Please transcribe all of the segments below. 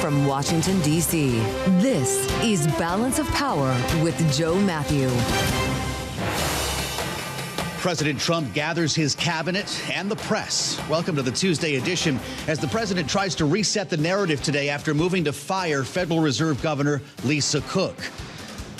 from Washington, D.C., this is Balance of Power with Joe Mathieu. President Trump gathers his cabinet and the press. Welcome to the Tuesday edition as the president tries to reset the narrative today after moving to fire Federal Reserve Governor Lisa Cook.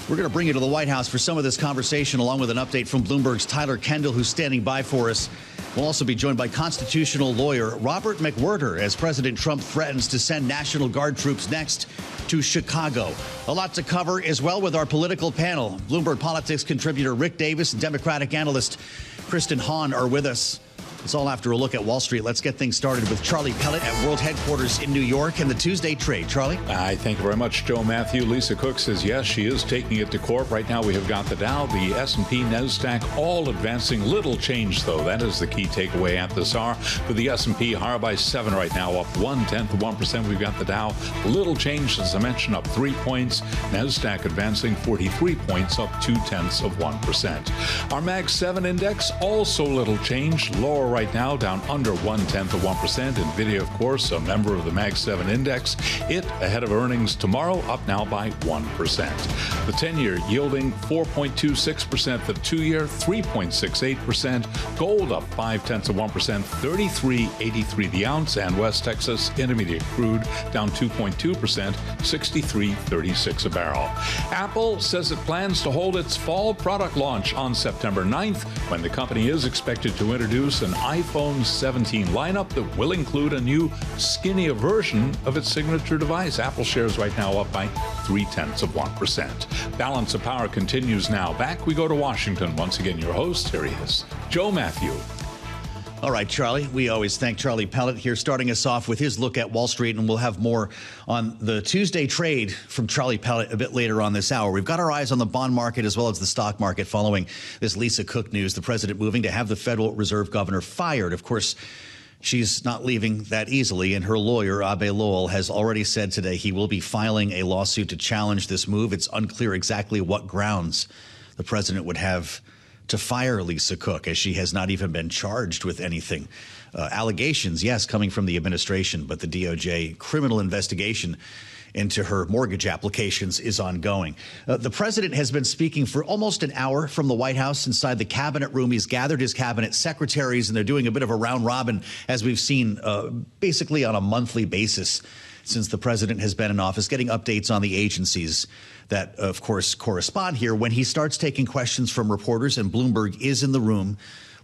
We're going to bring you to the White House for some of this conversation, along with an update from Bloomberg's Tyler Kendall, who's standing by for us. We'll also be joined by constitutional lawyer Robert McWhirter as President Trump threatens to send National Guard troops next to Chicago. A lot to cover as well with our political panel. Bloomberg Politics contributor Rick Davis and Democratic analyst Kristen Hawn are with us. It's all after a look at Wall Street. Let's get things started with Charlie Pellet at World Headquarters in New York and the Tuesday trade. Charlie? Thank you very much, Joe Mathieu. Lisa Cook says yes, she is taking it to court. Right now we have got the Dow, the S&P, NASDAQ, all advancing. Little change, though. That is the key takeaway at this hour. For the S&P, higher by 7 right now, up 0.1%. We've got the Dow. Little change, as I mentioned, up 3 points. NASDAQ advancing 43 points, up 0.2%. Our Mag 7 index, also little change, lower right now, down under 0.1%. NVIDIA, of course, a member of the Mag 7 index. It ahead of earnings tomorrow, up now by 1%. The 10-year yielding 4.26%. The 2-year 3.68%. Gold up 0.5%, 33.83 the ounce. And West Texas Intermediate crude down 2.2%, 63.36 a barrel. Apple says it plans to hold its fall product launch on September 9th, when the company is expected to introduce an iPhone 17 lineup that will include a new, skinnier version of its signature device. Apple shares right now up by 0.3%. Balance of Power continues now. Back we go to Washington. Once again, your host, here he is, Joe Mathieu. All right, Charlie. We always thank Charlie Pellet here, starting us off with his look at Wall Street, and we'll have more on the Tuesday trade from Charlie Pellet a bit later on this hour. We've got our eyes on the bond market as well as the stock market following this Lisa Cook news, the president moving to have the Federal Reserve Governor fired. Of course, she's not leaving that easily, and her lawyer, Abe Lowell, has already said today he will be filing a lawsuit to challenge this move. It's unclear exactly what grounds the president would have to fire Lisa Cook, as she has not even been charged with anything. Allegations, yes, coming from the administration, but the DOJ criminal investigation into her mortgage applications is ongoing. The president has been speaking for almost an hour from the White House inside the cabinet room. He's gathered his cabinet secretaries, and they're doing a bit of a round robin, as we've seen basically on a monthly basis since the president has been in office, getting updates on the agencies that, of course, correspond here. When he starts taking questions from reporters, and Bloomberg is in the room,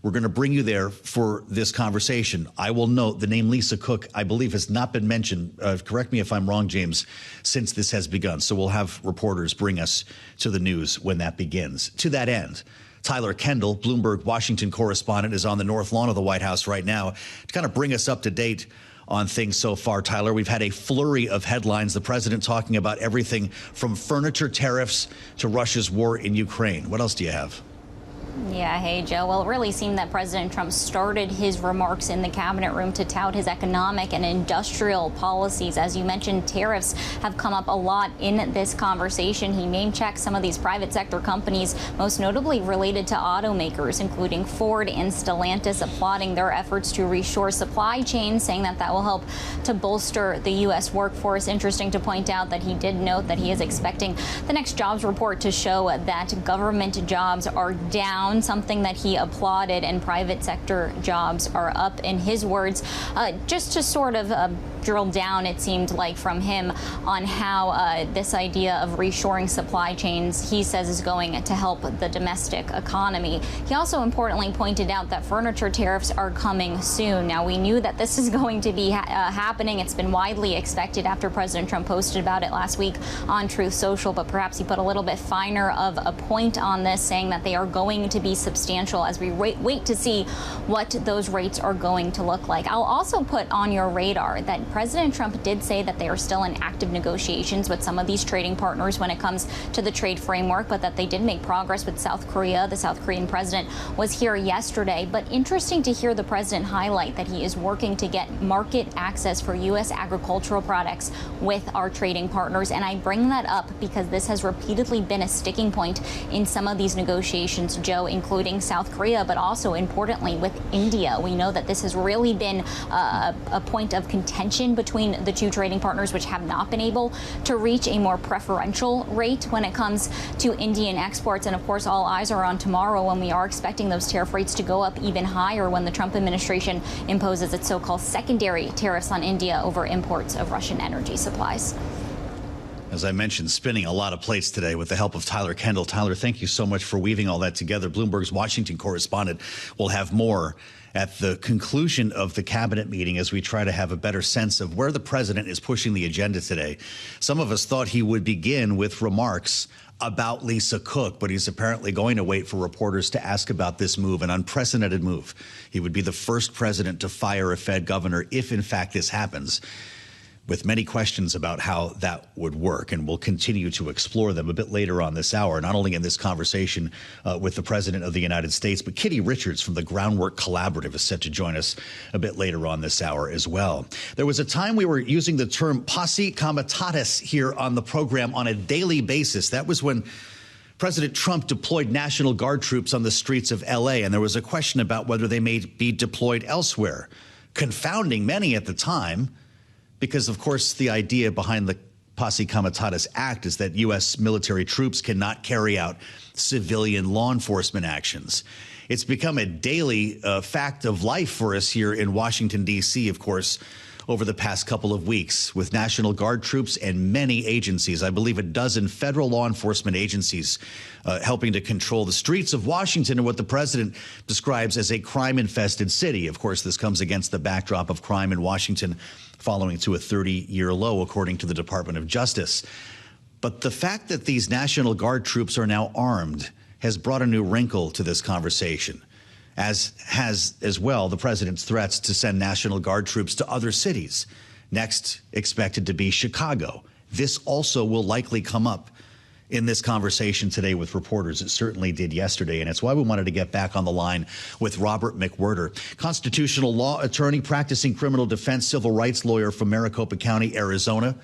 we're going to bring you there for this conversation. I will note the name Lisa Cook, I believe, has not been mentioned, correct me if I'm wrong, James, since this has begun. So we'll have reporters bring us to the news when that begins. To that end, Tyler Kendall, Bloomberg Washington correspondent, is on the north lawn of the White House right now to kind of bring us up to date on things so far. Tyler, we've had a flurry of headlines, the president talking about everything from furniture tariffs to Russia's war in Ukraine. What else do you have? Yeah, hey, Joe. Well, it really seemed that President Trump started his remarks in the cabinet room to tout his economic and industrial policies. As you mentioned, tariffs have come up a lot in this conversation. He name-checked some of these private sector companies, most notably related to automakers, including Ford and Stellantis, applauding their efforts to reshore supply chains, saying that that will help to bolster the U.S. workforce. Interesting to point out that he did note that he is expecting the next jobs report to show that government jobs are down, something that he applauded, and private sector jobs are up, in his words. Just to sort of drill down, it seemed like, from him on how this idea of reshoring supply chains, he says, is going to help the domestic economy. He also importantly pointed out that furniture tariffs are coming soon. Now, we knew that this is going to be happening. It's been widely expected after President Trump posted about it last week on Truth Social, but perhaps he put a little bit finer of a point on this, saying that they are going to be substantial as we wait to see what those rates are going to look like. I'll also put on your radar that President Trump did say that they are still in active negotiations with some of these trading partners when it comes to the trade framework, but that they did make progress with South Korea. The South Korean president was here yesterday, but interesting to hear the president highlight that he is working to get market access for U.S. agricultural products with our trading partners. And I bring that up because this has repeatedly been a sticking point in some of these negotiations, Joe, including South Korea, but also importantly with India. We know that this has really been a point of contention between the two trading partners, which have not been able to reach a more preferential rate when it comes to Indian exports. And of course, all eyes are on tomorrow when we are expecting those tariff rates to go up even higher when the Trump administration imposes its so-called secondary tariffs on India over imports of Russian energy supplies. As I mentioned, spinning a lot of plates today with the help of Tyler Kendall. Tyler, thank you so much for weaving all that together. Bloomberg's Washington correspondent will have more at the conclusion of the cabinet meeting as we try to have a better sense of where the president is pushing the agenda today. Some of us thought he would begin with remarks about Lisa Cook, but he's apparently going to wait for reporters to ask about this move, an unprecedented move. He would be the first president to fire a Fed governor if, in fact, this happens, with many questions about how that would work. And we'll continue to explore them a bit later on this hour, not only in this conversation with the President of the United States, but Kitty Richards from the Groundwork Collaborative is set to join us a bit later on this hour as well. There was a time we were using the term posse comitatus here on the program on a daily basis. That was when President Trump deployed National Guard troops on the streets of L.A., and there was a question about whether they may be deployed elsewhere, confounding many at the time. Because, of course, the idea behind the Posse Comitatus Act is that U.S. military troops cannot carry out civilian law enforcement actions. It's become a daily fact of life for us here in Washington, D.C., of course, over the past couple of weeks, with National Guard troops and many agencies, I believe a dozen federal law enforcement agencies helping to control the streets of Washington and what the president describes as a crime-infested city. Of course, this comes against the backdrop of crime in Washington following to a 30-year low, according to the Department of Justice. But the fact that these National Guard troops are now armed has brought a new wrinkle to this conversation, as has as well the president's threats to send National Guard troops to other cities. Next expected to be Chicago. This also will likely come up in this conversation today with reporters. It certainly did yesterday, and it's why we wanted to get back on the line with Robert McWhirter, constitutional law attorney, practicing criminal defense, civil rights lawyer from Maricopa County, Arizona.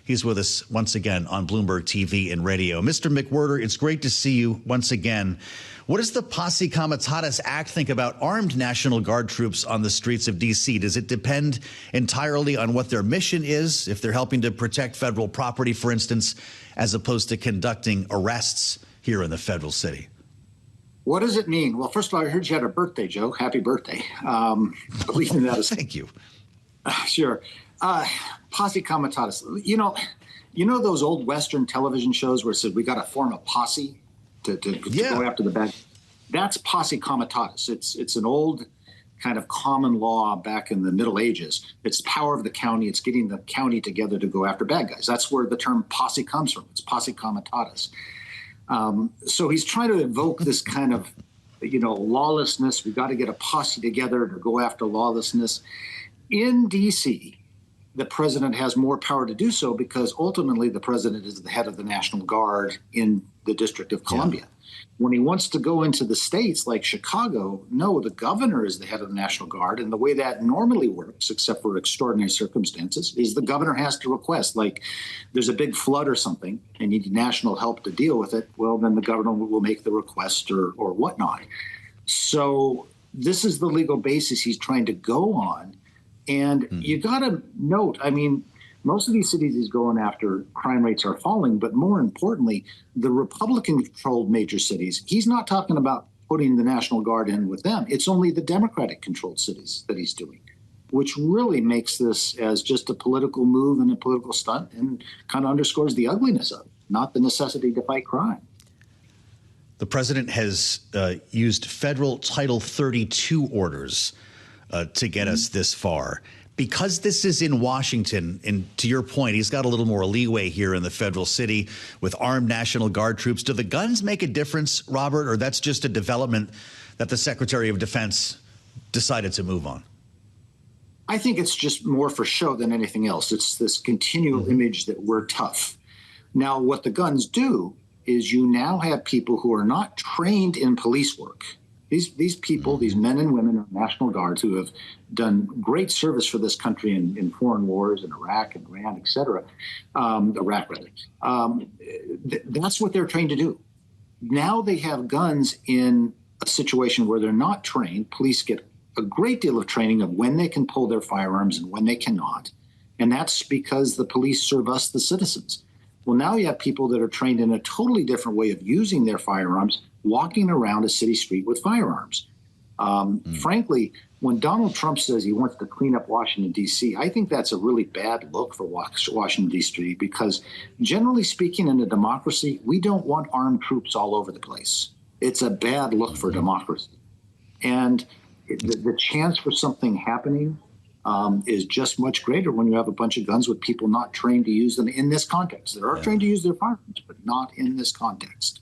He's with us once again on Bloomberg TV and radio. Mr. McWhirter, it's great to see you once again. What does the Posse Comitatus Act think about armed National Guard troops on the streets of D.C.? Does it depend entirely on what their mission is, if they're helping to protect federal property, for instance, as opposed to conducting arrests here in the federal city? What does it mean? Well, first of all, I heard you had a birthday, Joe. Happy birthday. Believe in that. Thank you. Sure. Posse Comitatus. You know those old Western television shows where it said we got to form a posse to go after the bad? That's Posse Comitatus. It's an old kind of common law back in the Middle Ages. It's power of the county. It's getting the county together to go after bad guys. That's where the term posse comes from. It's Posse Comitatus. So he's trying to evoke this kind of, lawlessness. We've got to get a posse together to go after lawlessness. In D.C., the president has more power to do so because ultimately the president is the head of the National Guard in the District of Columbia. Yeah. When he wants to go into the states like Chicago, no, the governor is the head of the National Guard. And the way that normally works, except for extraordinary circumstances, is the governor has to request, like there's a big flood or something and you need national help to deal with it. Well, then the governor will make the request or whatnot. So this is the legal basis he's trying to go on. And you got to note, most of these cities he's going after, crime rates are falling. But more importantly, the Republican-controlled major cities, he's not talking about putting the National Guard in with them. It's only the Democratic-controlled cities that he's doing, which really makes this as just a political move and a political stunt and kind of underscores the ugliness of it, not the necessity to fight crime. The president has used federal Title 32 orders to get us this far. Because this is in Washington, and to your point, he's got a little more leeway here in the federal city with armed National Guard troops. Do the guns make a difference, Robert, or that's just a development that the Secretary of Defense decided to move on? I think it's just more for show than anything else. It's this continual image that we're tough. Now, what the guns do is you now have people who are not trained in police work. These people, these men and women of National Guards who have done great service for this country in foreign wars in Iraq and Iran, et cetera, Iraq, rather. That's what they're trained to do. now they have guns in a situation where they're not trained. Police get a great deal of training of when they can pull their firearms and when they cannot. And that's because the police serve us, the citizens. Well, now you have people that are trained in a totally different way of using their firearms, walking around a city street with firearms. Frankly, when Donald Trump says he wants to clean up Washington, D.C., I think that's a really bad look for Washington, D.C., because generally speaking, in a democracy, we don't want armed troops all over the place. It's a bad look for democracy. And the chance for something happening is just much greater when you have a bunch of guns with people not trained to use them in this context. They are trained to use their firearms, but not in this context.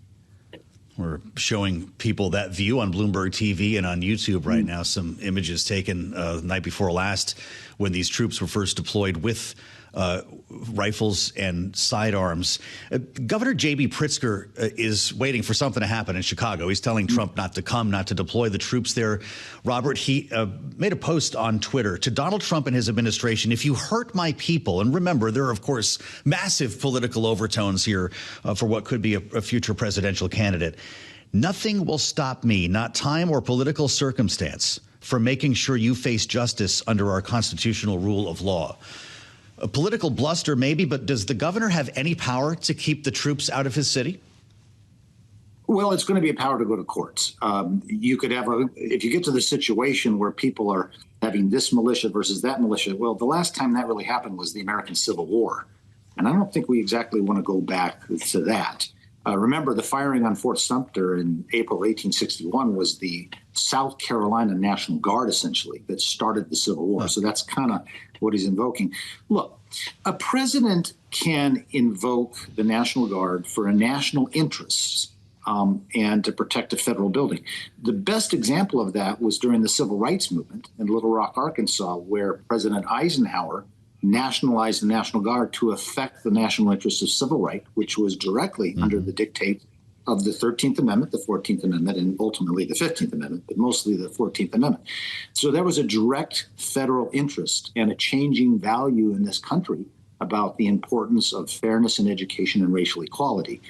We're showing people that view on Bloomberg TV and on YouTube right now, some images taken the night before last when these troops were first deployed with rifles and sidearms. Governor J.B. Pritzker is waiting for something to happen in Chicago. He's telling Trump not to come, not to deploy the troops there. Robert, he made a post on Twitter to Donald Trump and his administration. If you hurt my people, and remember, there are, of course, massive political overtones here for what could be a future presidential candidate. Nothing will stop me, not time or political circumstance, from making sure you face justice under our constitutional rule of law. A political bluster, maybe, but does the governor have any power to keep the troops out of his city? Well, it's going to be a power to go to courts. You could have if you get to the situation where people are having this militia versus that militia. Well, the last time that really happened was the American Civil War. And I don't think we exactly want to go back to that. Remember, the firing on Fort Sumter in April 1861 was the South Carolina National Guard, essentially, that started the Civil War. So that's kind of what he's invoking. Look, a president can invoke the National Guard for a national interest and to protect a federal building. The best example of that was during the Civil Rights Movement in Little Rock, Arkansas, where President Eisenhower nationalized the National Guard to affect the national interests of civil rights, which was directly under the dictate of the 13th Amendment, the 14th Amendment, and ultimately the 15th Amendment, but mostly the 14th Amendment. So there was a direct federal interest and a changing value in this country about the importance of fairness in education and racial equality.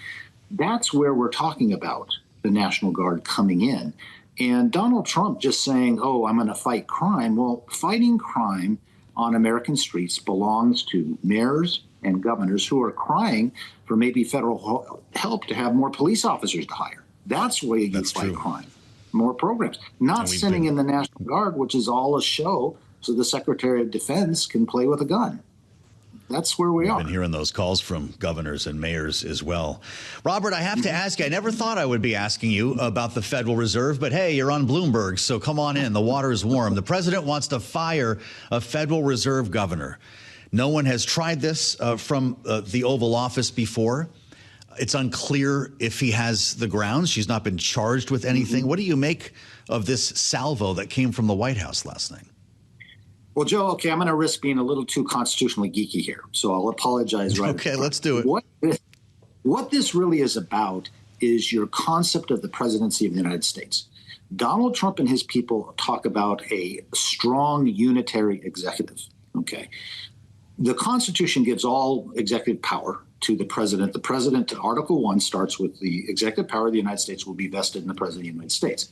That's where we're talking about the National Guard coming in. And Donald Trump just saying, oh, I'm going to fight crime. Well, fighting crime on American streets belongs to mayors and governors who are crying for maybe federal help to have more police officers to hire. That's where you fight crime. More programs. Not sending in the National Guard, which is all a show, so the Secretary of Defense can play with a gun. That's where we are. I've been hearing those calls from governors and mayors as well. Robert, I have to ask you, I never thought I would be asking you about the Federal Reserve, but hey, you're on Bloomberg, so come on in. The water is warm. The president wants to fire a Federal Reserve governor. No one has tried this from the Oval Office before. It's unclear if he has the grounds. She's not been charged with anything. What do you make of this salvo that came from the White House last night? Well, Joe, okay, I'm going to risk being a little too constitutionally geeky here, so I'll apologize right Okay, let's do it. What this really is about is your concept of the presidency of the United States. Donald Trump and his people talk about a strong unitary executive, okay? The Constitution gives all executive power to the president. The president, Article 1, starts with the executive power of the United States will be vested in the president of the United States.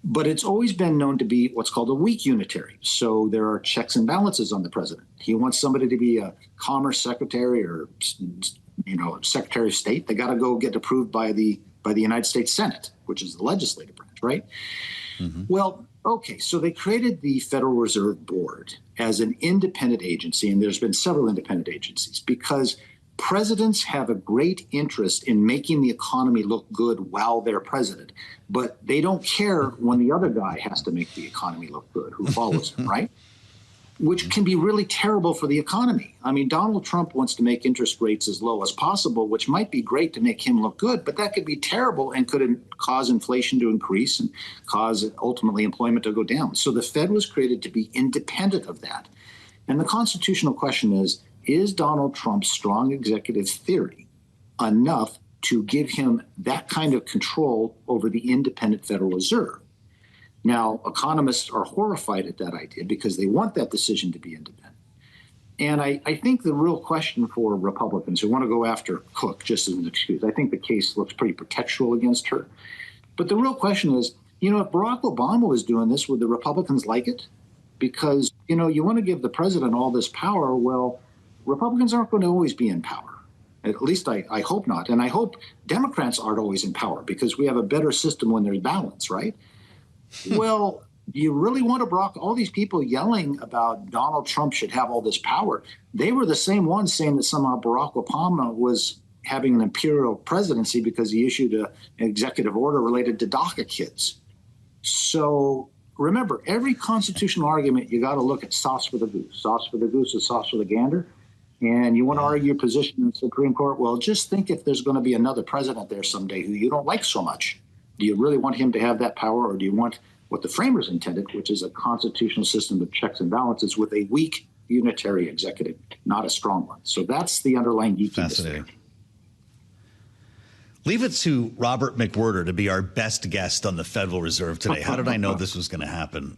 But it's always been known to be what's called a weak unitary. So there are checks and balances on the president. He wants somebody to be a commerce secretary or, secretary of state. They got to go get approved by the United States Senate, which is the legislative branch, right? Well, okay, so they created the Federal Reserve Board as an independent agency, and there's been several independent agencies because presidents have a great interest in making the economy look good while they're president, but they don't care when the other guy has to make the economy look good, who follows him, right? Which can be really terrible for the economy. I mean, Donald Trump wants to make interest rates as low as possible, which might be great to make him look good, but that could be terrible and could cause inflation to increase and cause ultimately employment to go down. So the Fed was created to be independent of that. And the constitutional question is Donald Trump's strong executive theory enough to give him that kind of control over the independent Federal Reserve? Now, economists are horrified at that idea because they want that decision to be independent. And I think the real question for Republicans who want to go after Cook just as an excuse, I think the case looks pretty protectual against her. But the real question is, if Barack Obama was doing this, would the Republicans like it? Because, you want to give the president all this power. Well, Republicans aren't going to always be in power. At least I hope not. And I hope Democrats aren't always in power because we have a better system when there's balance, right? Well, do you really want to Barack? All these people yelling about Donald Trump should have all this power. They were the same ones saying that somehow Barack Obama was having an imperial presidency because he issued an executive order related to DACA kids. So remember, every constitutional argument, you got to look at sauce for the goose. Sauce for the goose is sauce for the gander. And you want to argue your position in the Supreme Court? Well, just think if there's going to be another president there someday who you don't like so much. Do you really want him to have that power, or do you want what the framers intended, which is a constitutional system of checks and balances with a weak unitary executive, not a strong one? So that's the underlying geekiness. Fascinating. Leave it to Robert McWhirter to be our best guest on the Federal Reserve today. How did I know this was going to happen?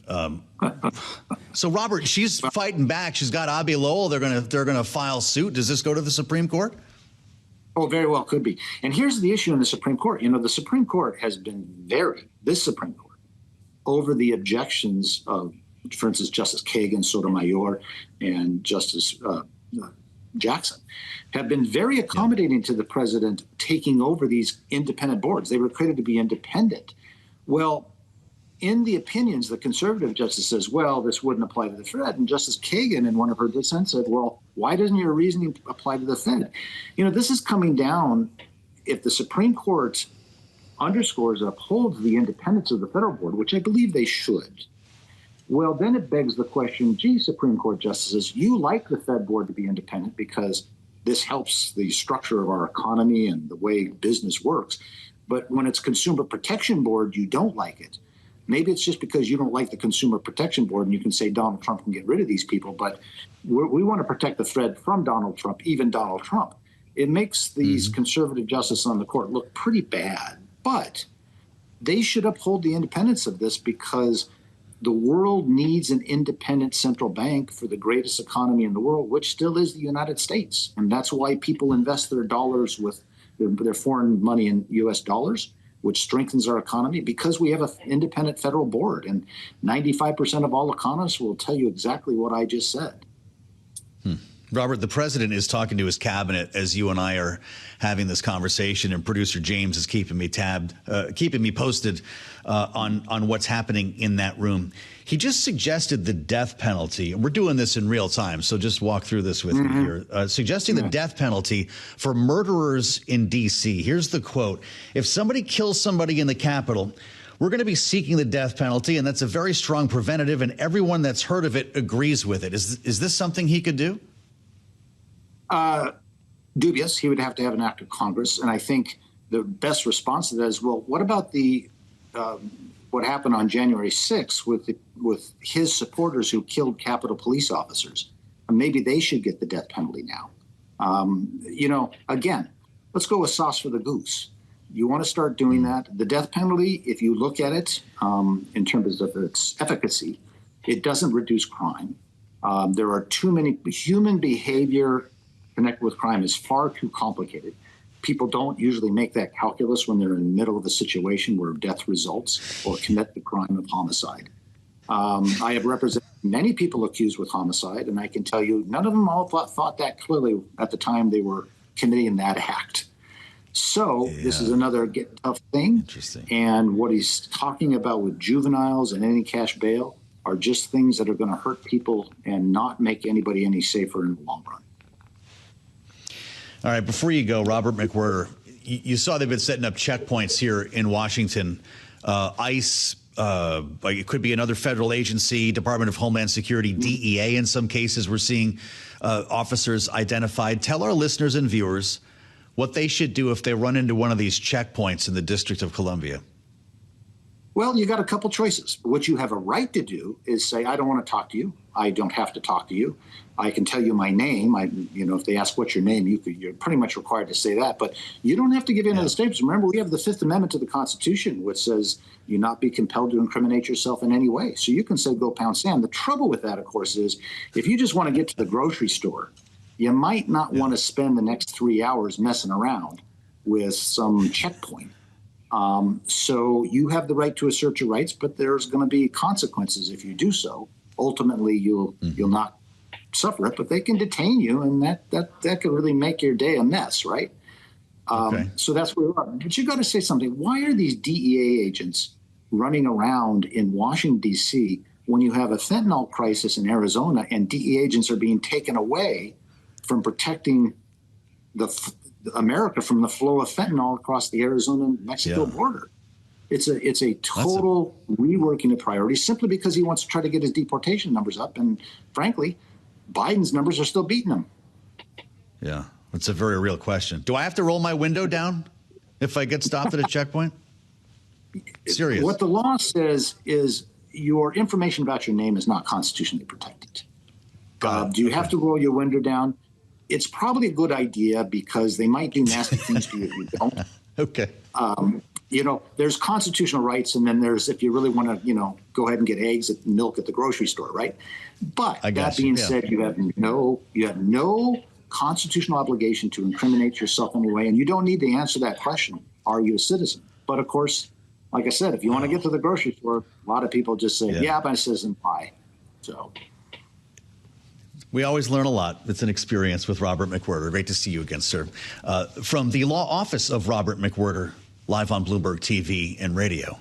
So, Robert, she's fighting back. She's got Abbe Lowell. They're going to file suit. Does this go to the Supreme Court? Oh, very well could be. And here's the issue in the Supreme Court. The Supreme Court has been this Supreme Court, over the objections of, for instance, Justice Kagan, Sotomayor, and Justice Jackson, have been very accommodating to the president taking over these independent boards. They were created to be independent. Well, in the opinions, the conservative justice says, well, this wouldn't apply to the Fed. And Justice Kagan, in one of her dissents, said, well, why doesn't your reasoning apply to the Fed? This is coming down. If the Supreme Court underscores and upholds the independence of the federal board, which I believe they should, well, then it begs the question, gee, Supreme Court justices, you like the Fed board to be independent because this helps the structure of our economy and the way business works. But when it's Consumer Protection Board, you don't like it. Maybe it's just because you don't like the Consumer Protection Board and you can say Donald Trump can get rid of these people, but we want to protect the Fed from Donald Trump, even Donald Trump. It makes these conservative justices on the court look pretty bad, but they should uphold the independence of this because the world needs an independent central bank for the greatest economy in the world, which still is the United States. And that's why people invest their dollars with their foreign money in U.S. dollars, which strengthens our economy, because we have an independent federal board. And 95% of all economists will tell you exactly what I just said. Robert, the president is talking to his cabinet as you and I are having this conversation, and producer James is keeping me posted on what's happening in that room. He just suggested the death penalty. We're doing this in real time, so just walk through this with me here. Suggesting the death penalty for murderers in D.C. Here's the quote. If somebody kills somebody in the Capitol, we're going to be seeking the death penalty, and that's a very strong preventative, and everyone that's heard of it agrees with it. Is this something he could do? Dubious. He would have to have an act of Congress. And I think the best response to that is, well, what about what happened on January 6th with his supporters who killed Capitol police officers? And maybe they should get the death penalty now. Again, let's go with sauce for the goose. You want to start doing that. The death penalty, if you look at it in terms of its efficacy, it doesn't reduce crime. There are too many human behavior connected with crime is far too complicated. People don't usually make that calculus when they're in the middle of a situation where death results or commit the crime of homicide. I have represented many people accused with homicide, and I can tell you none of them all thought that clearly at the time they were committing that act. So this is another get tough thing. Interesting. And what he's talking about with juveniles and any cash bail are just things that are going to hurt people and not make anybody any safer in the long run. All right, before you go, Robert McWhirter, you saw they've been setting up checkpoints here in Washington. ICE, it could be another federal agency, Department of Homeland Security, DEA in some cases. We're seeing officers identified. Tell our listeners and viewers what they should do if they run into one of these checkpoints in the District of Columbia. Well, you got a couple choices. What you have a right to do is say, I don't want to talk to you. I don't have to talk to you. I can tell you my name. If they ask what's your name, you're pretty much required to say that. But you don't have to give in to the statements. Remember, we have the Fifth Amendment to the Constitution, which says you not be compelled to incriminate yourself in any way. So you can say, go pound sand. The trouble with that, of course, is if you just want to get to the grocery store, you might not want to spend the next 3 hours messing around with some checkpoint. So you have the right to assert your rights, but there's going to be consequences if you do so. Ultimately, you'll not suffer it, but they can detain you, and that could really make your day a mess, right? So that's where we are. But you got to say something. Why are these DEA agents running around in Washington, D.C. when you have a fentanyl crisis in Arizona and DEA agents are being taken away from protecting America from the flow of fentanyl across the Arizona-Mexico border? It's a total reworking of priorities simply because he wants to try to get his deportation numbers up. And frankly, Biden's numbers are still beating him. Yeah, that's a very real question. Do I have to roll my window down if I get stopped at a checkpoint? Serious. What the law says is your information about your name is not constitutionally protected. Do you have to roll your window down? It's probably a good idea because they might do nasty things to you if you don't. Okay. There's constitutional rights, and then there's if you really want to, go ahead and get eggs and milk at the grocery store, right? But that being said, you have no constitutional obligation to incriminate yourself anyway, and you don't need to answer that question, are you a citizen? But of course, like I said, if you want to get to the grocery store, a lot of people just say, yeah, I'm a citizen, why? So we always learn a lot. It's an experience with Robert McWhirter. Great to see you again, sir. From the law office of Robert McWhirter, live on Bloomberg TV and radio.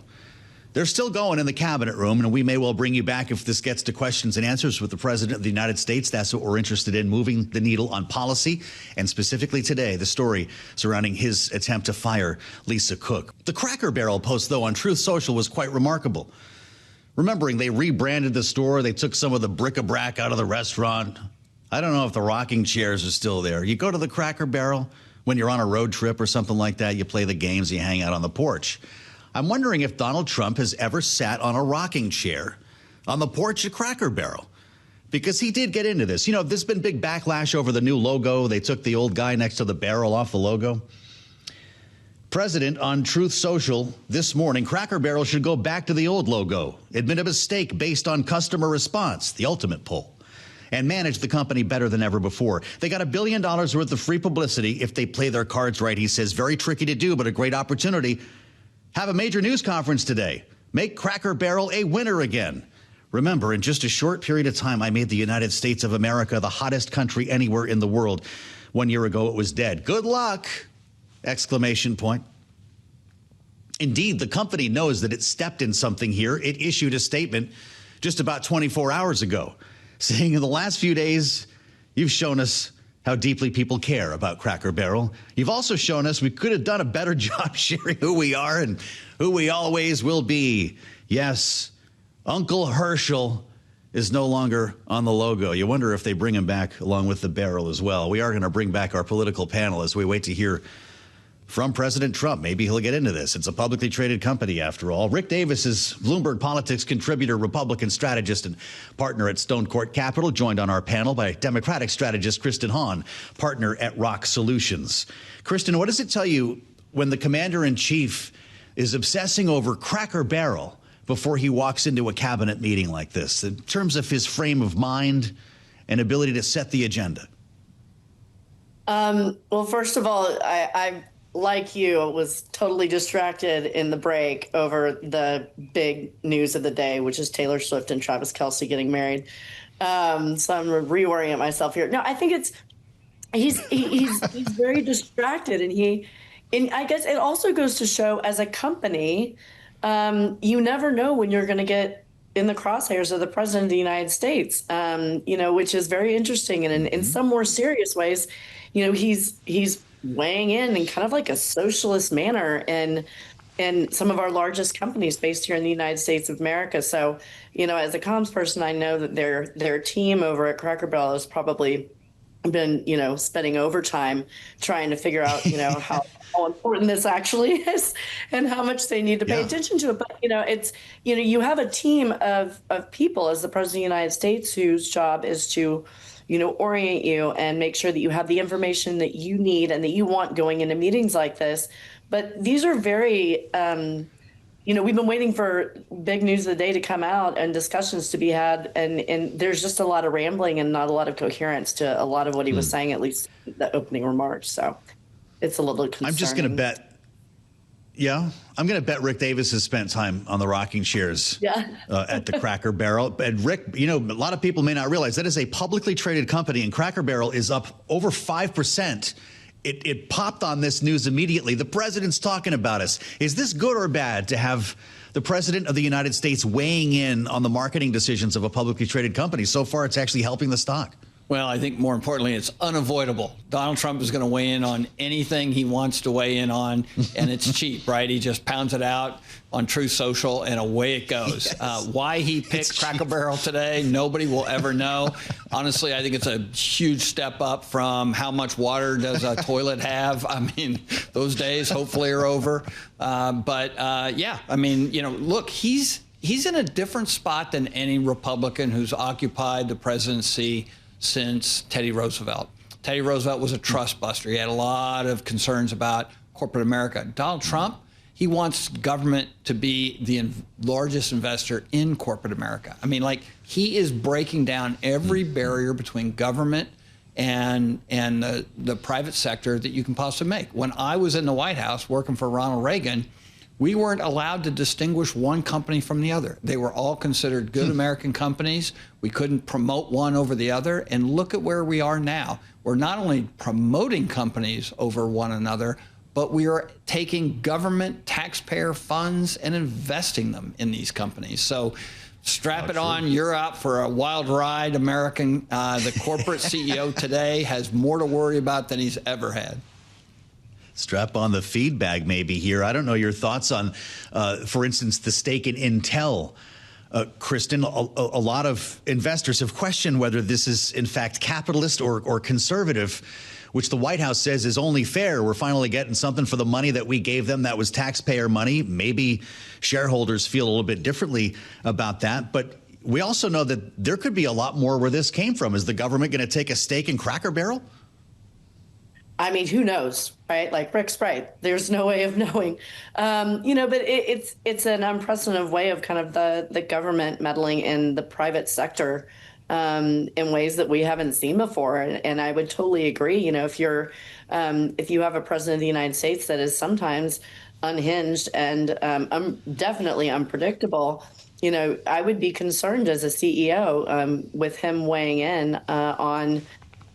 They're still going in the cabinet room, and we may well bring you back if this gets to questions and answers with the President of the United States. That's what we're interested in, moving the needle on policy, and specifically today, the story surrounding his attempt to fire Lisa Cook. The Cracker Barrel post, though, on Truth Social was quite remarkable. Remembering they rebranded the store, they took some of the bric-a-brac out of the restaurant. I don't know if the rocking chairs are still there. You go to the Cracker Barrel when you're on a road trip or something like that, you play the games, you hang out on the porch. I'm wondering if Donald Trump has ever sat on a rocking chair on the porch at Cracker Barrel, because he did get into this. There's been big backlash over the new logo. They took the old guy next to the barrel off the logo. President on Truth Social this morning, Cracker Barrel should go back to the old logo, admit a mistake based on customer response, the ultimate poll, and manage the company better than ever before. They got $1 billion worth of free publicity if they play their cards right, he says. Very tricky to do, but a great opportunity. Have a major news conference today. Make Cracker Barrel a winner again. Remember, in just a short period of time, I made the United States of America the hottest country anywhere in the world. 1 year ago, it was dead. Good luck! Exclamation point. Indeed, the company knows that it stepped in something here. It issued a statement just about 24 hours ago, saying in the last few days, you've shown us how deeply people care about Cracker Barrel. You've also shown us we could have done a better job sharing who we are and who we always will be. Yes, Uncle Herschel is no longer on the logo. You wonder if they bring him back along with the barrel as well. We are going to bring back our political panel as we wait to hear from President Trump. Maybe he'll get into this. It's a publicly traded company, after all. Rick Davis is Bloomberg Politics contributor, Republican strategist, and partner at Stonecourt Capital, joined on our panel by Democratic strategist Kristen Hawn, partner at Rokk Solutions. Kristen, what does it tell you when the commander-in-chief is obsessing over Cracker Barrel before he walks into a cabinet meeting like this, in terms of his frame of mind and ability to set the agenda? Well, first of all, I like you, was totally distracted in the break over the big news of the day, which is Taylor Swift and Travis Kelce getting married. So I'm reorient myself here. No, I think he's very distracted, and I guess it also goes to show, as a company, you never know when you're going to get in the crosshairs of the president of the United States, which is very interesting. And in some more serious ways, he's weighing in kind of like a socialist manner in some of our largest companies based here in the United States of America. So, as a comms person, I know that their team over at Cracker Barrel is probably been, spending overtime trying to figure out, how important this actually is and how much they need to pay attention to it. But, it's, you have a team of people as the president of the United States whose job is to, orient you and make sure that you have the information that you need and that you want going into meetings like this. But these are very, we've been waiting for big news of the day to come out and discussions to be had. And there's just a lot of rambling and not a lot of coherence to a lot of what he was saying, at least the opening remarks. So it's a little concerning. I'm just going to bet. Yeah, I'm going to bet Rick Davis has spent time on the rocking chairs at the Cracker Barrel. And Rick, a lot of people may not realize that is a publicly traded company, and Cracker Barrel is up over 5%. It popped on this news immediately. The president's talking about us. Is this good or bad to have the president of the United States weighing in on the marketing decisions of a publicly traded company? So far, it's actually helping the stock. Well, I think more importantly, it's unavoidable. Donald Trump is going to weigh in on anything he wants to weigh in on, and it's cheap, right? He just pounds it out on Truth Social, and away it goes. Yes. Why he picked Cracker Barrel today, nobody will ever know. Honestly, I think it's a huge step up from how much water does a toilet have. I mean, those days hopefully are over. Look, he's in a different spot than any Republican who's occupied the presidency since Teddy Roosevelt. Teddy Roosevelt was a trust buster. He had a lot of concerns about corporate America. Donald Trump, he wants government to be the largest investor in corporate America. I mean, he is breaking down every barrier between government and the private sector that you can possibly make. When I was in the White House working for Ronald Reagan, we weren't allowed to distinguish one company from the other. They were all considered good American companies. We couldn't promote one over the other. And look at where we are now. We're not only promoting companies over one another, but we are taking government taxpayer funds and investing them in these companies. So strap it on. You're out for a wild ride, American. The corporate CEO today has more to worry about than he's ever had. Strap on the feed bag maybe here. I don't know your thoughts on, for instance, the stake in Intel. Kristen, a lot of investors have questioned whether this is, in fact, capitalist or conservative, which the White House says is only fair. We're finally getting something for the money that we gave them that was taxpayer money. Maybe shareholders feel a little bit differently about that. But we also know that there could be a lot more where this came from. Is the government going to take a stake in Cracker Barrel? I mean, who knows, right? Like Rick's right. There's no way of knowing, but it's an unprecedented way of kind of the government meddling in the private sector in ways that we haven't seen before. And I would totally agree. If you have a president of the United States that is sometimes unhinged and definitely unpredictable, I would be concerned as a CEO with him weighing in on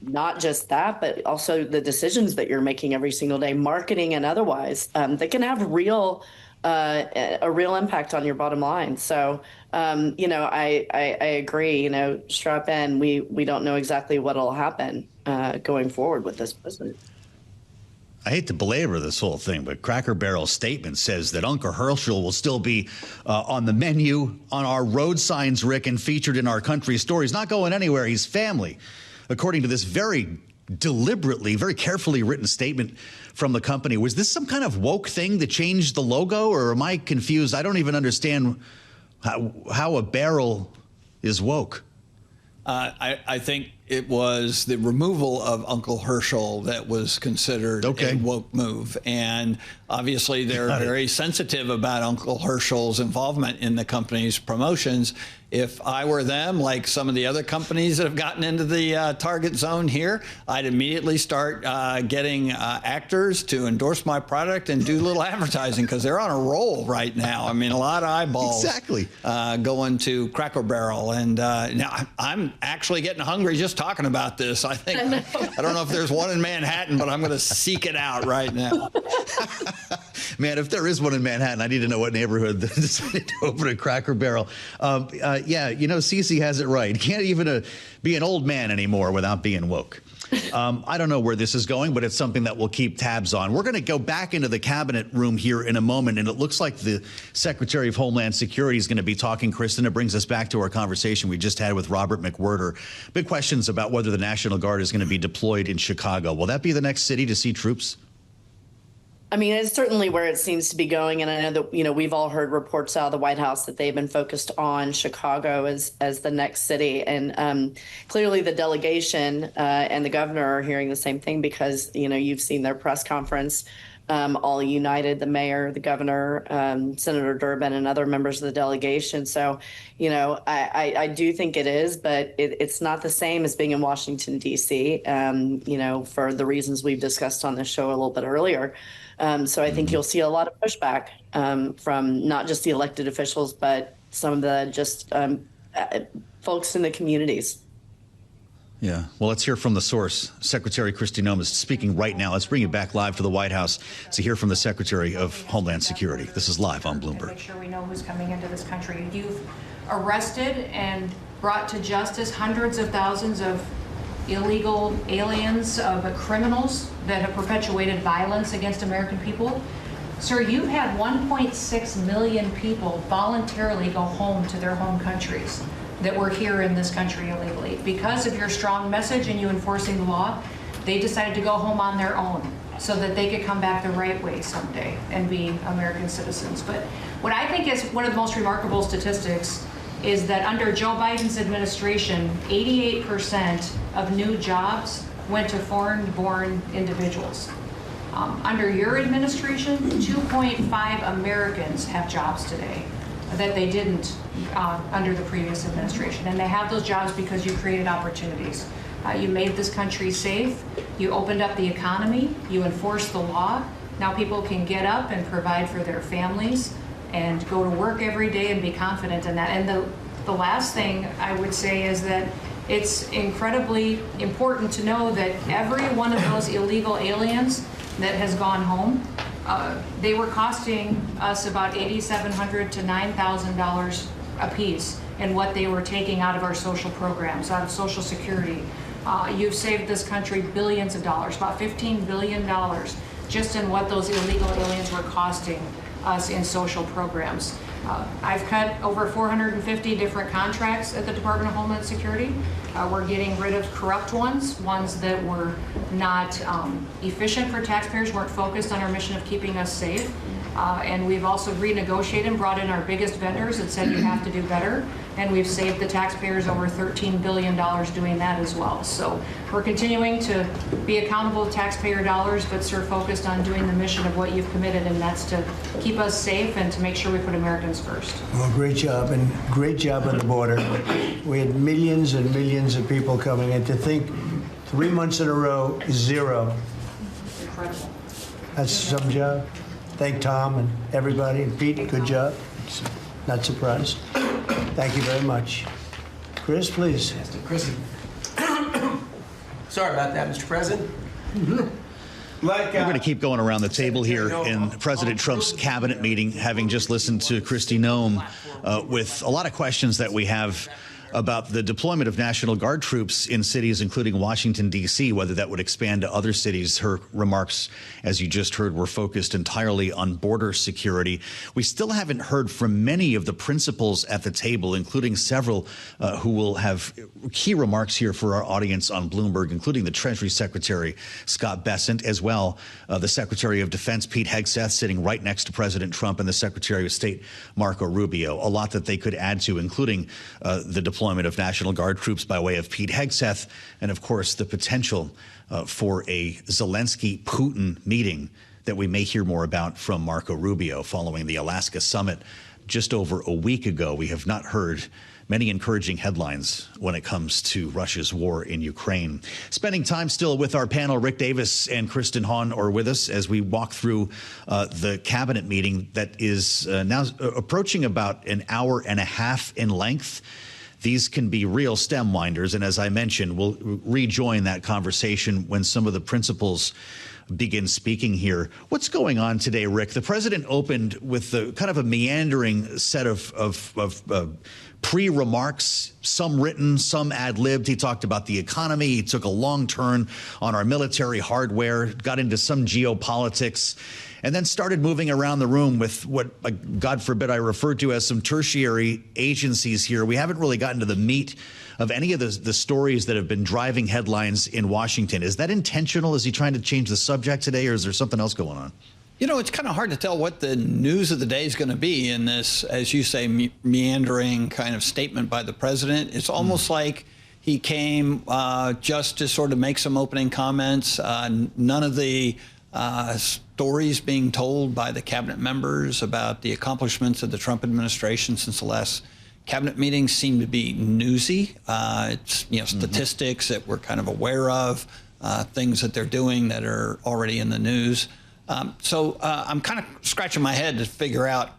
not just that, but also the decisions that you're making every single day, marketing and otherwise, that can have a real impact on your bottom line. So, I agree, strap in. We don't know exactly what will happen going forward with this president. I hate to belabor this whole thing, but Cracker Barrel's statement says that Uncle Herschel will still be on the menu, on our road signs, Rick, and featured in our country store. He's not going anywhere. He's family. According to this very deliberately, very carefully written statement from the company. Was this some kind of woke thing that changed the logo, or am I confused? I don't even understand how a barrel is woke. I think it was the removal of Uncle Herschel that was considered a woke move. And obviously they're very sensitive about Uncle Herschel's involvement in the company's promotions. If I were them, like some of the other companies that have gotten into the target zone here, I'd immediately start getting actors to endorse my product and do little advertising, because they're on a roll right now. I mean, a lot of eyeballs going to Cracker Barrel. And now I'm actually getting hungry just talking about this. I think I don't know if there's one in Manhattan, but I'm going to seek it out right now. Man, if there is one in Manhattan, I need to know what neighborhood that decided to open a Cracker Barrel. Yeah, Cece has it right. Can't even be an old man anymore without being woke. I don't know where this is going, but it's something that we'll keep tabs on. We're going to go back into the cabinet room here in a moment, and it looks like the Secretary of Homeland Security is going to be talking. Kristen, it brings us back to our conversation we just had with Robert McWhirter. Big questions about whether the National Guard is going to be deployed in Chicago. Will that be the next city to see troops? I mean, it's certainly where it seems to be going. And I know that, we've all heard reports out of the White House that they've been focused on Chicago as the next city. And clearly the delegation and the governor are hearing the same thing because, you've seen their press conference, all united, the mayor, the governor, Senator Durbin, and other members of the delegation. So, I do think it is, but it's not the same as being in Washington, D.C., for the reasons we've discussed on this show a little bit earlier. So I think you'll see a lot of pushback from not just the elected officials, but some of the just folks in the communities. Yeah. Well, let's hear from the source. Secretary Kristi Noem is speaking right now. Let's bring you back live to the White House to hear from the Secretary of Homeland Security. This is live on Bloomberg. Make sure we know who's coming into this country. You've arrested and brought to justice hundreds of thousands of illegal aliens, criminals that have perpetuated violence against American people. Sir, you've had 1.6 million people voluntarily go home to their home countries that were here in this country illegally. Because of your strong message and you enforcing the law, they decided to go home on their own so that they could come back the right way someday and be American citizens. But what I think is one of the most remarkable statistics is that under Joe Biden's administration, 88% of new jobs went to foreign-born individuals. Under your administration, 2.5 Americans have jobs today that they didn't under the previous administration. And they have those jobs because you created opportunities. You made this country safe. You opened up the economy. You enforced the law. Now people can get up and provide for their families and go to work every day and be confident in that. And the last thing I would say is that it's incredibly important to know that every one of those illegal aliens that has gone home, they were costing us about $8,700 to $9,000 a piece in what they were taking out of our social programs, out of Social Security. You've saved this country billions of dollars, about $15 billion, just in what those illegal aliens were costing us in social programs. I've cut over 450 different contracts at the Department of Homeland Security. We're getting rid of corrupt ones that were not efficient for taxpayers, weren't focused on our mission of keeping us safe. And we've also renegotiated and brought in our biggest vendors and said you have to do better. And we've saved the taxpayers over $13 billion doing that as well. So we're continuing to be accountable to taxpayer dollars, but sir, focused on doing the mission of what you've committed, and that's to keep us safe and to make sure we put Americans first. Well, great job, and great job on the border. We had millions and millions of people coming in. To think 3 months in a row, zero. Incredible. That's some job. Thank Tom and everybody. And Pete, good job. Not surprised. Thank you very much. Chris, please. Kristen. Sorry about that, Mr. President. We're going to keep going around the table here in President Trump's cabinet meeting, having just listened to Kristi Noem with a lot of questions that we have about the deployment of National Guard troops in cities, including Washington, D.C., whether that would expand to other cities. Her remarks, as you just heard, were focused entirely on border security. We still haven't heard from many of the principals at the table, including several who will have key remarks here for our audience on Bloomberg, including the Treasury Secretary, Scott Bessent, as well the Secretary of Defense, Pete Hegseth, sitting right next to President Trump, and the Secretary of State, Marco Rubio. A lot that they could add to, including the deployment of National Guard troops by way of Pete Hegseth, and of course the potential for a Zelensky-Putin meeting that we may hear more about from Marco Rubio following the Alaska summit just over a week ago. We have not heard many encouraging headlines when it comes to Russia's war in Ukraine. Spending time still with our panel, Rick Davis and Kristen Hawn are with us as we walk through the cabinet meeting that is now approaching about an hour and a half in length. These can be real stem winders, and as I mentioned, we'll rejoin that conversation when some of the principals begin speaking here. What's going on today, Rick? The president opened with the kind of a meandering set of pre-remarks, some written, some ad-libbed. He talked about the economy. He took a long turn on our military hardware, got into some geopolitics, and then started moving around the room with what, God forbid, I refer to as some tertiary agencies here. We haven't really gotten to the meat of any of the stories that have been driving headlines in Washington. Is that intentional? Is he trying to change the subject today, or is there something else going on? You know, it's kind of hard to tell what the news of the day is going to be in this, as you say, meandering kind of statement by the president. It's almost like he came just to sort of make some opening comments. None of the stories being told by the cabinet members about the accomplishments of the Trump administration since the last cabinet meetings seem to be newsy. It's, you know, statistics that we're kind of aware of, things that they're doing that are already in the news. So I'm kind of scratching my head to figure out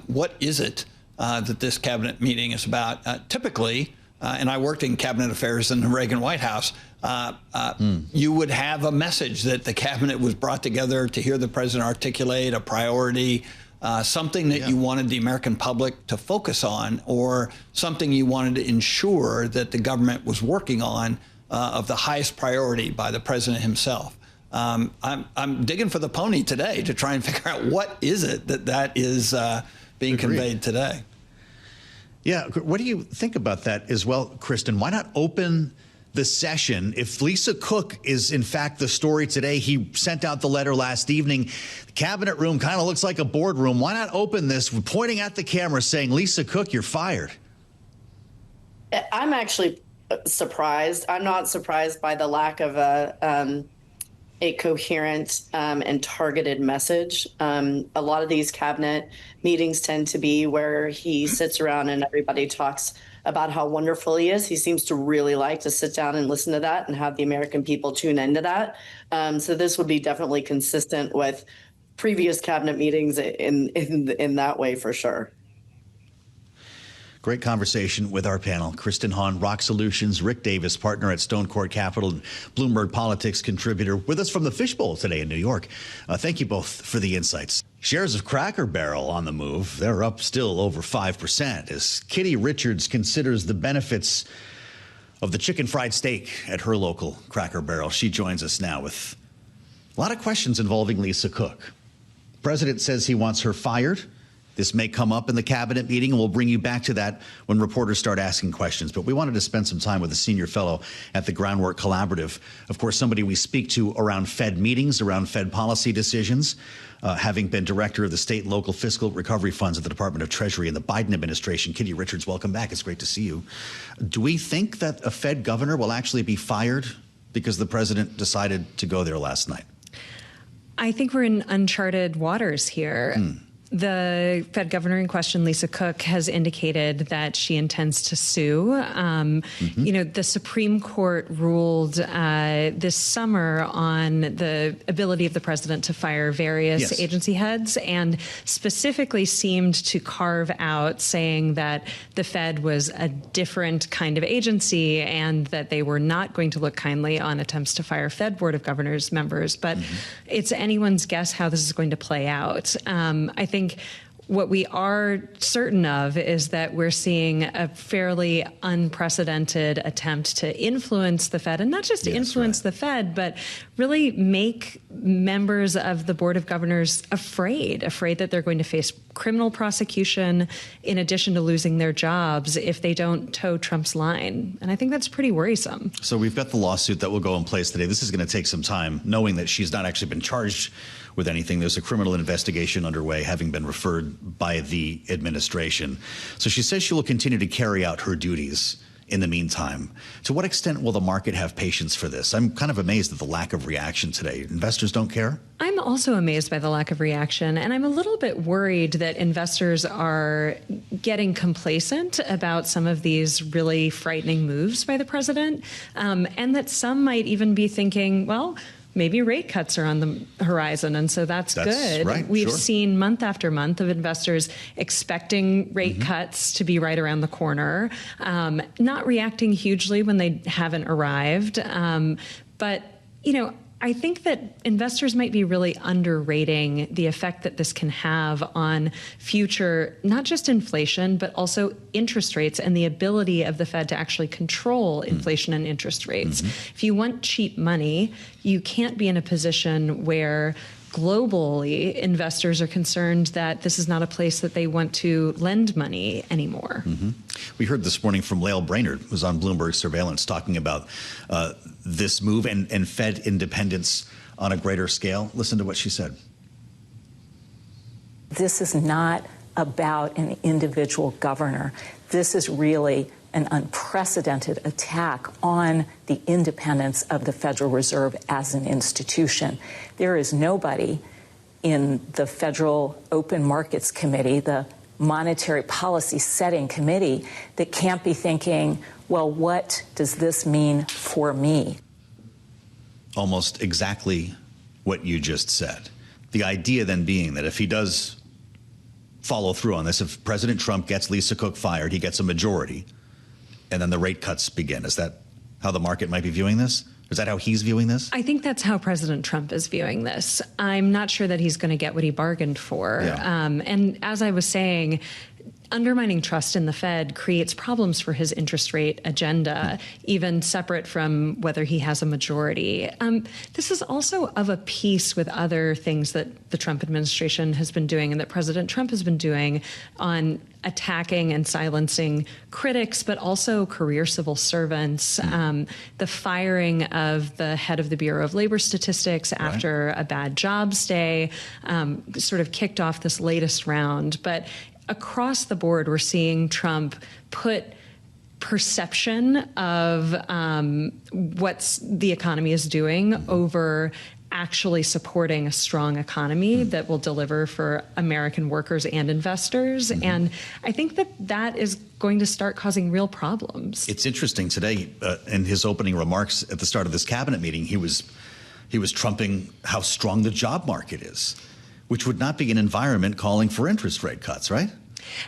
what is it that this cabinet meeting is about. Typically, and I worked in cabinet affairs in the Reagan White House, you would have a message that the cabinet was brought together to hear the president articulate a priority, something that you wanted the American public to focus on, or something you wanted to ensure that the government was working on of the highest priority by the president himself. I'm digging for the pony today to try and figure out what is it that is being conveyed today. Yeah, what do you think about that as well, Kristen? Why not open the session? If Lisa Cook is in fact the story today, he sent out the letter last evening. The cabinet room kind of looks like a boardroom. Why not open this pointing at the camera saying, Lisa Cook, you're fired? I'm actually surprised. I'm not surprised by the lack of a coherent and targeted message. A lot of these cabinet meetings tend to be where he sits around and everybody talks about how wonderful he is. He seems to really like to sit down and listen to that and have the American people tune into that. So this would be definitely consistent with previous cabinet meetings in that way, for sure. Great conversation with our panel. Kristen Hawn, Rokk Solutions, Rick Davis, partner at Stonecourt Capital, and Bloomberg Politics contributor, with us from the Fishbowl today in New York. Thank you both for the insights. Shares of Cracker Barrel on the move. They're up still over 5% as Kitty Richards considers the benefits of the chicken fried steak at her local Cracker Barrel. She joins us now with a lot of questions involving Lisa Cook. The president says he wants her fired. This may come up in the cabinet meeting, and we'll bring you back to that when reporters start asking questions. But we wanted to spend some time with a senior fellow at the Groundwork Collaborative. Of course, somebody we speak to around Fed meetings, around Fed policy decisions, having been director of the state and local fiscal recovery funds at the Department of Treasury in the Biden administration. Kitty Richards, welcome back. It's great to see you. Do we think that a Fed governor will actually be fired because the president decided to go there last night? I think we're in uncharted waters here. The Fed governor in question, Lisa Cook, has indicated that she intends to sue. You know, the Supreme Court ruled this summer on the ability of the president to fire various agency heads, and specifically seemed to carve out saying that the Fed was a different kind of agency and that they were not going to look kindly on attempts to fire Fed Board of Governors members. But it's anyone's guess how this is going to play out. I think what we are certain of is that we're seeing a fairly unprecedented attempt to influence the Fed, and not just to influence the Fed, but really make members of the Board of Governors afraid that they're going to face criminal prosecution in addition to losing their jobs if they don't toe Trump's line. And I think that's pretty worrisome. So we've got the lawsuit that will go in place today. This is going to take some time, knowing that she's not actually been charged with anything. There's a criminal investigation underway, having been referred by the administration. So she says she will continue to carry out her duties in the meantime. To what extent will the market have patience for this? I'm kind of amazed at the lack of reaction today. Investors don't care? I'm also amazed by the lack of reaction, and I'm a little bit worried that investors are getting complacent about some of these really frightening moves by the president, and that some might even be thinking, well, maybe rate cuts are on the horizon, and so that's good. Right, We've seen month after month of investors expecting rate cuts to be right around the corner, not reacting hugely when they haven't arrived. But, you know, I think that investors might be really underrating the effect that this can have on future, not just inflation, but also interest rates and the ability of the Fed to actually control inflation and interest rates. If you want cheap money, you can't be in a position where globally investors are concerned that this is not a place that they want to lend money anymore. We heard this morning from Lael Brainerd, who was on Bloomberg Surveillance, talking about this move and Fed independence on a greater scale. Listen to what she said. This is not about an individual governor. This is really an unprecedented attack on the independence of the Federal Reserve as an institution. There is nobody in the Federal Open Markets Committee, the Monetary Policy Setting Committee, that can't be thinking, well, what does this mean for me? Almost exactly what you just said. The idea then being that if he does follow through on this, if President Trump gets Lisa Cook fired, he gets a majority, and then the rate cuts begin. Is that how the market might be viewing this? Is that how he's viewing this? I think that's how President Trump is viewing this. I'm not sure that he's going to get what he bargained for. Yeah. And as I was saying, undermining trust in the Fed creates problems for his interest rate agenda, even separate from whether he has a majority. This is also of a piece with other things that the Trump administration has been doing and that President Trump has been doing on attacking and silencing critics, but also career civil servants. The firing of the head of the Bureau of Labor Statistics after a bad jobs day sort of kicked off this latest round. But across the board, we're seeing Trump put perception of what the economy is doing over actually supporting a strong economy that will deliver for American workers and investors. And I think that that is going to start causing real problems. It's interesting today in his opening remarks at the start of this cabinet meeting, he was trumping how strong the job market is, which would not be an environment calling for interest rate cuts, right?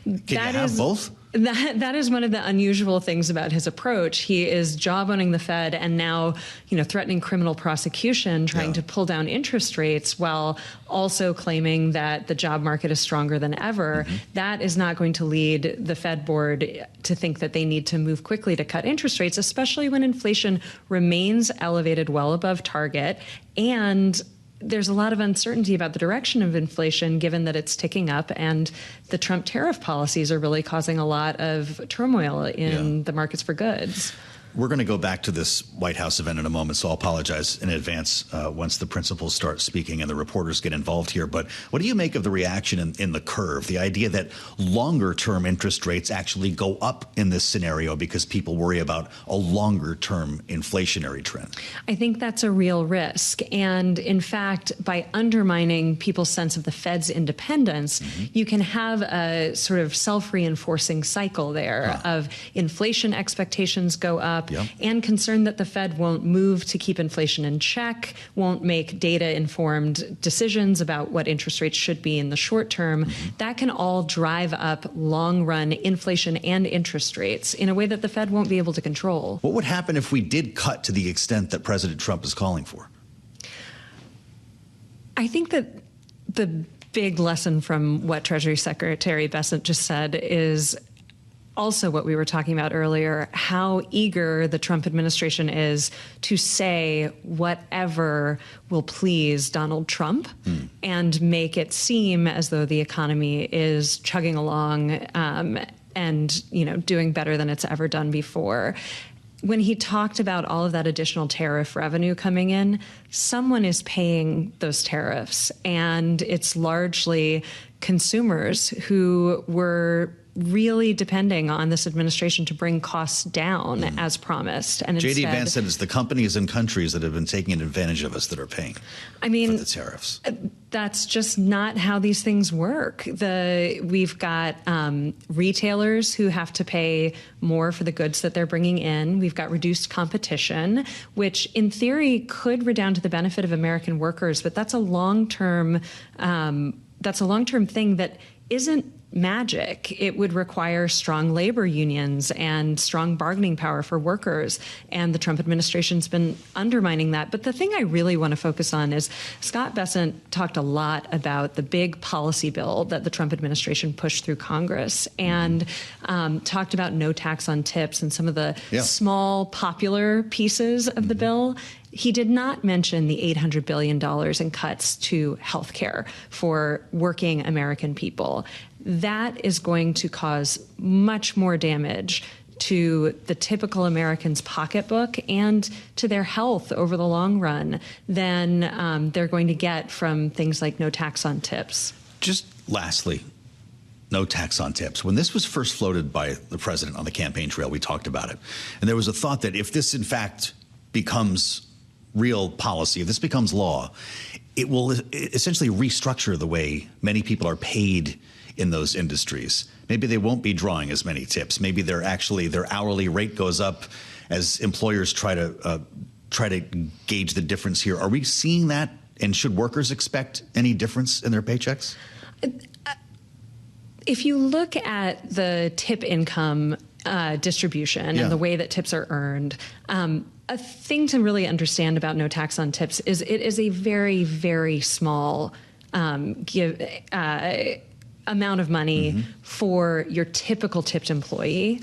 Can you have both? That is one of the unusual things about his approach. He is job-owning the Fed and now, threatening criminal prosecution, trying to pull down interest rates while also claiming that the job market is stronger than ever. That is not going to lead the Fed board to think that they need to move quickly to cut interest rates, especially when inflation remains elevated well above target, and there's a lot of uncertainty about the direction of inflation, given that it's ticking up, and the Trump tariff policies are really causing a lot of turmoil in the markets for goods. We're going to go back to this White House event in a moment, so I'll apologize in advance once the principals start speaking and the reporters get involved here. But what do you make of the reaction in the curve, the idea that longer-term interest rates actually go up in this scenario because people worry about a longer-term inflationary trend? I think that's a real risk. And in fact, by undermining people's sense of the Fed's independence, you can have a sort of self-reinforcing cycle there of inflation expectations go up, and concern that the Fed won't move to keep inflation in check, won't make data-informed decisions about what interest rates should be in the short term. That can all drive up long-run inflation and interest rates in a way that the Fed won't be able to control. What would happen if we did cut to the extent that President Trump is calling for? I think that the big lesson from what Treasury Secretary Bessent just said is also what we were talking about earlier, how eager the Trump administration is to say whatever will please Donald Trump and make it seem as though the economy is chugging along and, doing better than it's ever done before. When he talked about all of that additional tariff revenue coming in, someone is paying those tariffs, and it's largely consumers who were really depending on this administration to bring costs down as promised. And J.D. Vance said it's the companies and countries that have been taking advantage of us that are paying for the tariffs. That's just not how these things work. We've got retailers who have to pay more for the goods that they're bringing in. We've got reduced competition, which in theory could redound to the benefit of American workers, but that's a long-term thing that isn't magic. It would require strong labor unions and strong bargaining power for workers. And the Trump administration's been undermining that. But the thing I really want to focus on is Scott Bessent talked a lot about the big policy bill that the Trump administration pushed through Congress and talked about no tax on tips and some of the small popular pieces of the bill. He did not mention the $800 billion in cuts to health care for working American people. That is going to cause much more damage to the typical American's pocketbook and to their health over the long run than they're going to get from things like no tax on tips. Just lastly, no tax on tips. When this was first floated by the president on the campaign trail, we talked about it. And there was a thought that if this, in fact, becomes real policy, if this becomes law, it will essentially restructure the way many people are paid in those industries. Maybe they won't be drawing as many tips. Maybe their hourly rate goes up as employers try to gauge the difference here. Are we seeing that? And should workers expect any difference in their paychecks? If you look at the tip income distribution and the way that tips are earned, a thing to really understand about no tax on tips is it is a very, very small amount of money for your typical tipped employee.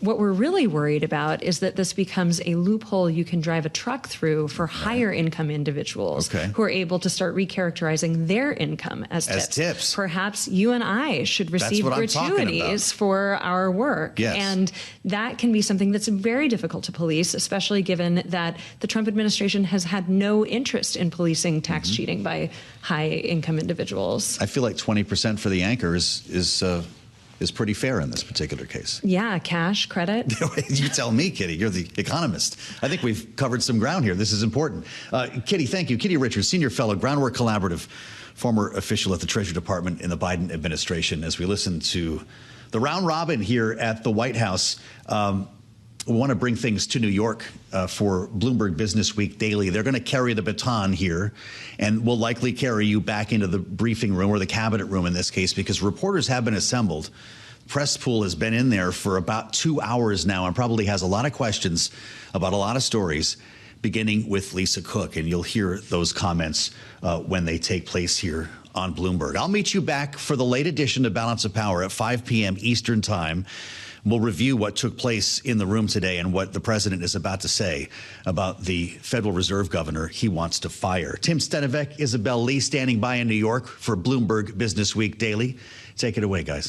What we're really worried about is that this becomes a loophole you can drive a truck through for higher income individuals who are able to start recharacterizing their income as tips. Perhaps you and I should receive gratuities for our work. And that can be something that's very difficult to police, especially given that the Trump administration has had no interest in policing tax cheating by high income individuals. I feel like 20% for the anchor is pretty fair in this particular case. Yeah, cash, credit. You tell me, Kitty. You're the economist. I think we've covered some ground here. This is important. Kitty, thank you. Kitty Richards, Senior Fellow, Groundwork Collaborative, former official at the Treasury Department in the Biden administration. As we listen to the round robin here at the White House, we want to bring things to New York for Bloomberg Business Week Daily. They're going to carry the baton here and will likely carry you back into the briefing room or the cabinet room in this case, because reporters have been assembled. Press pool has been in there for about 2 hours now and probably has a lot of questions about a lot of stories, beginning with Lisa Cook. And you'll hear those comments when they take place here on Bloomberg. I'll meet you back for the late edition of Balance of Power at 5 p.m. Eastern Time. We'll review what took place in the room today and what the president is about to say about the Federal Reserve governor he wants to fire. Tim Stenivek, Isabel Lee standing by in New York for Bloomberg Business Week Daily. Take it away, guys.